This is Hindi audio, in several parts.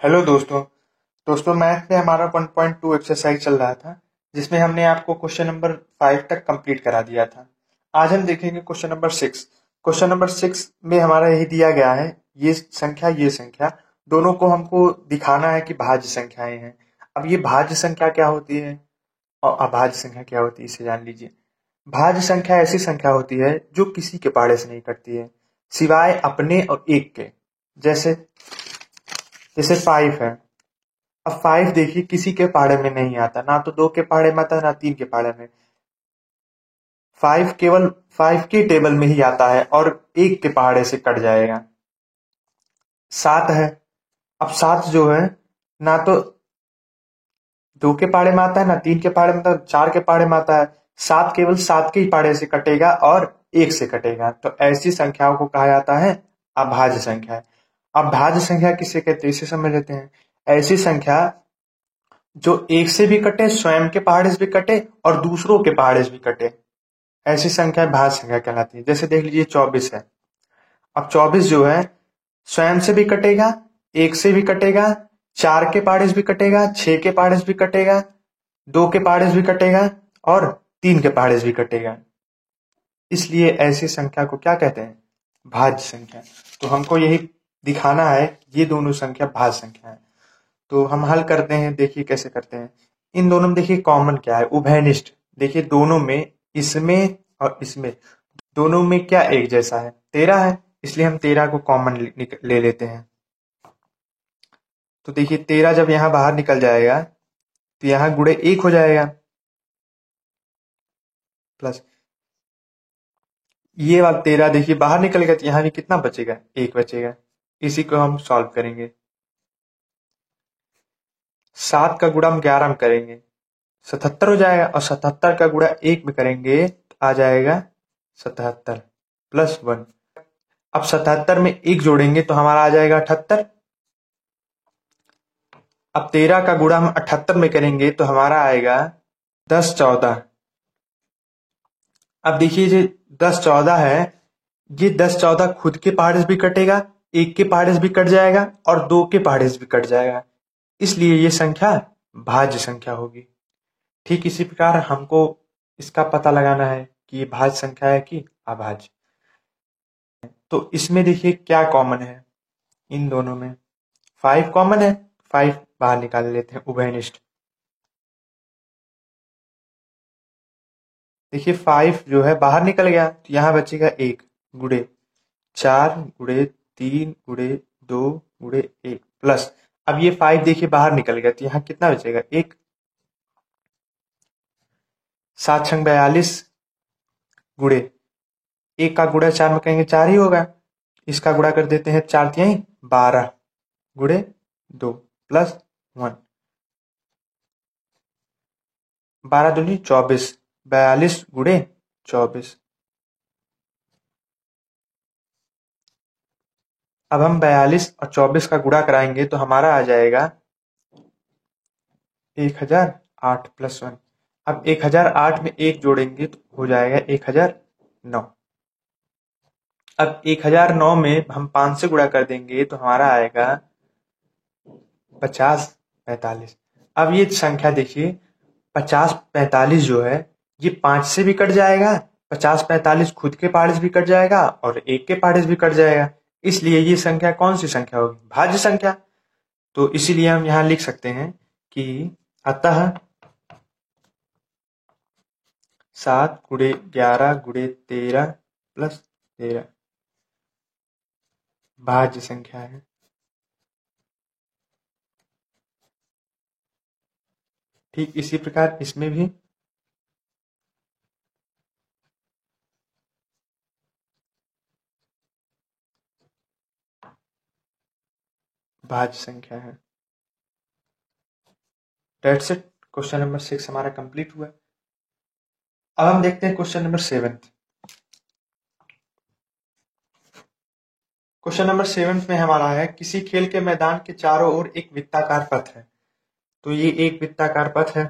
हेलो दोस्तों मैथ में हमारा 1.2 एक्सरसाइज चल रहा था जिसमें हमने आपको क्वेश्चन नंबर 5 तक कंप्लीट करा दिया था। आज हम देखेंगे क्वेश्चन नंबर 6। क्वेश्चन नंबर 6 में हमारा यही दिया गया है, ये संख्या दोनों को हमको दिखाना है कि भाज्य संख्याएं हैं। अब ये भाज्य संख्या क्या होती है और अभाज्य संख्या क्या होती है इसे जान लीजिए। भाज्य संख्या ऐसी संख्या होती है जो किसी के पहाड़े से नहीं कटती है सिवाय अपने और एक के। जैसे जैसे 5 है। अब 5 देखिए किसी के पहाड़े में नहीं आता, ना तो 2 के पहाड़े में आता है ना 3 के पहाड़े में। 5 केवल 5 के टेबल में ही आता है और 1 के पहाड़े से कट जाएगा। 7 है। अब 7 जो है ना तो 2 के पहाड़े में आता है ना 3 के पहाड़े में आता है, 4 के पहाड़े में आता है। 7 केवल 7 के ही पहाड़े से कटेगा और 1 से कटेगा, तो ऐसी संख्याओं को कहा जाता है अभाज्य संख्या। अभाज्य संख्या किसे कहते हैं इसे समझ लेते हैं। ऐसी संख्या जो 1 से भी कटे, स्वयं के पहाड़े से भी कटे और दूसरों के पहाड़े से भी कटे, ऐसी संख्या भाज्य संख्या कहलाती है। जैसे देख लीजिए 24 है। अब 24 जो है स्वयं से भी कटेगा, 1 से भी कटेगा, 4 के पहाड़े से भी कटेगा, 6 के पहाड़े से भी कटेगा, 2 के पहाड़े से भी कटेगा और 3 के पहाड़े से भी कटेगा। इसलिए ऐसी संख्या को क्या कहते हैं? भाज्य संख्या। तो हमको यही दिखाना है ये दोनों संख्या भाज्य संख्या है। तो हम हल करते हैं, देखिए कैसे करते हैं। इन दोनों में देखिए कॉमन क्या है, उभयनिष्ठ। देखिए दोनों में, इसमें और इसमें, दोनों में क्या एक जैसा है? 13 है, इसलिए हम 13 को कॉमन ले लेते हैं। तो देखिए 13 जब यहां बाहर निकल जाएगा तो यहां गुणे 1 हो जाएगा, प्लस ये वाला 13 देखिए बाहर निकल गया तो यहां भी कितना बचेगा? 1 बचेगा। इसी को हम सॉल्व करेंगे। 7 का गुणा हम 11 में करेंगे 77 हो जाएगा, और 77 का गुणा 1 में करेंगे तो आ जाएगा 77 प्लस 1। अब 77 में 1 जोड़ेंगे तो हमारा आ जाएगा 78। अब 13 का गुणा हम 78 में करेंगे तो हमारा आएगा 10 14। अब देखिए जो 10 14 है, ये 10 14 खुद के पहाड़े से भी कटेगा, 1 के पहाड़े से भी कट जाएगा और 2 के पहाड़े से भी कट जाएगा। इसलिए ये संख्या भाज्य संख्या होगी। ठीक इसी प्रकार हमको इसका पता लगाना है कि ये भाज्य संख्या है कि अभाज्य। तो इसमें देखिए क्या कॉमन है इन दोनों में? 5 कॉमन है, 5 बाहर निकाल लेते हैं, उभयनिष्ठ। देखिए 5 जो है बाहर निकल गया तो यहां बचेगा 1 गुणे 4 गुणे 3 गुणे 2 गुणे 1 प्लस। अब ये 5 देखिए बाहर निकल गया तो यहां कितना बचेगा? 1। 7 छंग 42 गुणे 1 का गुणा 4 में कहेंगे 4 ही होगा। इसका गुणा कर देते हैं 4 तिहाई 12 गुणे 2 प्लस 1। 12 दूनी 24, 42 गुणे 24। अब हम 42 और 24 का गुणा कराएंगे तो हमारा आ जाएगा 1008 प्लस 1। अब 1008 में 1 जोड़ेंगे तो हो जाएगा 1009। अब 1009 में हम 5 से गुणा कर देंगे तो हमारा आएगा 50 45। अब ये संख्या देखिए 50 45 जो है ये 5 से भी कट जाएगा, 50 45 खुद के पहाड़े से भी कट जाएगा और 1 के पहाड़े से भी कट जाएगा। इसलिए ये संख्या कौन सी संख्या होगी? भाज्य संख्या। तो इसीलिए हम यहां लिख सकते हैं कि अतः 7 गुणे 11 गुणे 13 प्लस 13 भाज्य संख्या है। ठीक इसी प्रकार इसमें भी भाज्य संख्या है। That's it. क्वेश्चन नंबर 6 हमारा कंप्लीट हुआ। अब हम देखते हैं क्वेश्चन नंबर 7। क्वेश्चन नंबर 7 में हमारा है, किसी खेल के मैदान के चारों ओर एक वृत्ताकार पथ है। तो ये एक वृत्ताकार पथ है।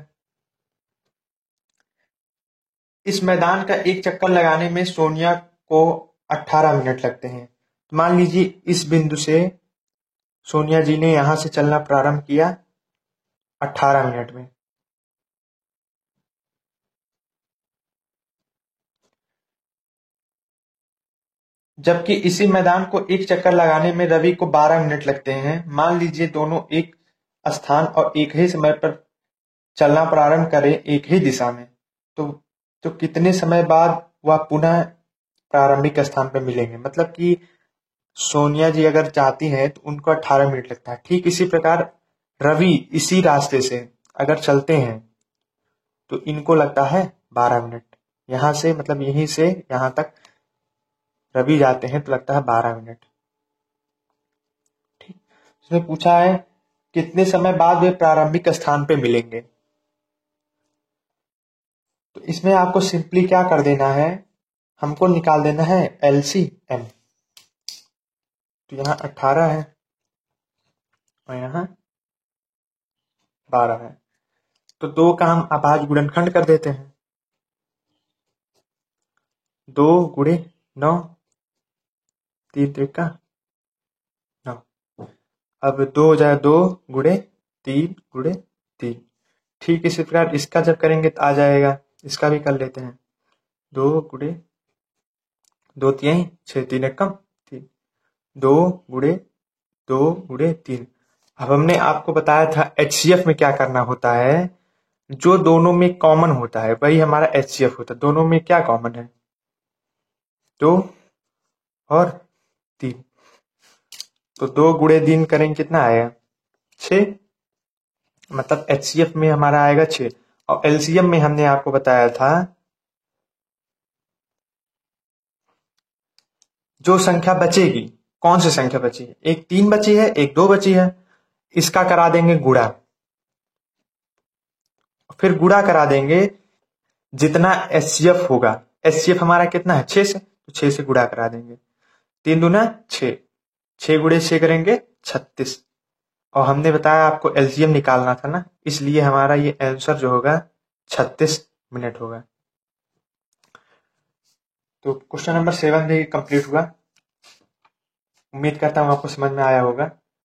इस मैदान का एक चक्कर लगाने में सोनिया को 18 मिनट लगते हैं। तो मान लीजिए इस बिंदु से सोनिया जी ने यहां से चलना प्रारंभ किया 18 मिनट में। जबकि इसी मैदान को एक चक्कर लगाने में रवि को 12 मिनट लगते हैं। मान लीजिए दोनों एक स्थान और एक ही समय पर चलना प्रारंभ करें एक ही दिशा में, तो कितने समय बाद वह पुनः प्रारंभिक स्थान पर मिलेंगे। मतलब कि सोनिया जी अगर चाहती हैं तो उनको 18 मिनट लगता है। ठीक इसी प्रकार रवि इसी रास्ते से अगर चलते हैं तो इनको लगता है 12 मिनट। यहां से मतलब यहीं से यहां तक रवि जाते हैं तो लगता है 12 मिनट। ठीक, इसमें पूछा है कितने समय बाद वे प्रारंभिक स्थान पे मिलेंगे। तो इसमें आपको सिंपली क्या कर देना है, हमको निकाल देना है LCM। तो यहाँ 18 है और यहाँ 12 है, तो 2 का हम अभाज्य गुणनखंड कर देते हैं। 2 गुणे 9, 3 त्रिका 9। अब 2 हो जाए 2 गुणे 3 गुणे 3। ठीक इसी प्रकार इसका जब करेंगे तो आ जाएगा, इसका भी कर लेते हैं। 2 गुणे 2 तिहाई 6, 3 एकम 3। 2 गुणे 2 गुणे 3। अब हमने आपको बताया था HCF में क्या करना होता है, जो दोनों में कॉमन होता है वही हमारा HCF होता है। दोनों में क्या कॉमन है, 2 और 3। तो 2 गुणे 3 करेंगे कितना आएगा 6, मतलब HCF में हमारा आएगा 6। और LCM में हमने आपको बताया था जो संख्या बचेगी, कौन सी संख्या बची है, एक 3 बची है एक 2 बची है, इसका करा देंगे गुणा। फिर गुणा करा देंगे जितना HCF होगा। HCF हमारा कितना है 6 से, तो 6 से गुणा करा देंगे। 3 दूना 6, 6 गुणे 6 करेंगे 36। और हमने बताया आपको LCM निकालना था ना, इसलिए हमारा ये आंसर जो होगा 36 मिनट होगा। तो क्वेश्चन नंबर 7 भी कंप्लीट हुआ। उम्मीद करता हूं आपको समझ में आया होगा।